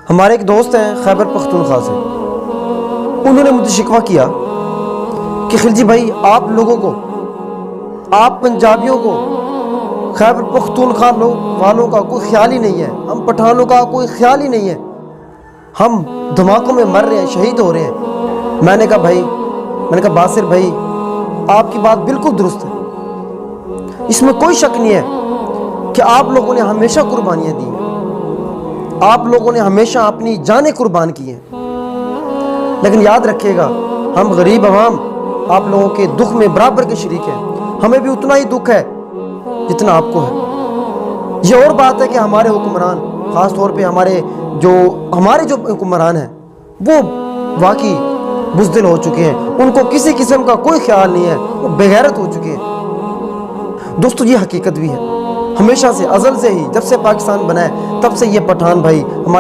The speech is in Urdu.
ہمارے ایک دوست ہیں خیبر پختونخوا سے، انہوں نے مجھے شکوہ کیا کہ خلجی بھائی آپ لوگوں کو، آپ پنجابیوں کو خیبر پختونخوا والوں کا کوئی خیال ہی نہیں ہے، ہم پٹھانوں کا کوئی خیال ہی نہیں ہے، ہم دھماکوں میں مر رہے ہیں، شہید ہو رہے ہیں۔ میں نے کہا باسر بھائی آپ کی بات بالکل درست ہے، اس میں کوئی شک نہیں ہے کہ آپ لوگوں نے ہمیشہ قربانیاں دی ہیں، آپ لوگوں نے ہمیشہ اپنی جانیں قربان کی ہیں، لیکن یاد رکھیے گا ہم غریب عوام آپ لوگوں کے دکھ میں برابر کے شریک ہیں، ہمیں بھی اتنا ہی دکھ ہے جتنا آپ کو ہے۔ یہ اور بات ہے کہ ہمارے حکمران، خاص طور پہ ہمارے جو حکمران ہیں وہ واقعی بزدل ہو چکے ہیں، ان کو کسی قسم کا کوئی خیال نہیں ہے، وہ بے غیرت ہو چکے ہیں۔ دوستو یہ حقیقت بھی ہے، ہمیشہ سے ازل سے ہی جب سے پاکستان بنا ہے تب سے یہ پٹھان بھائی ہمارے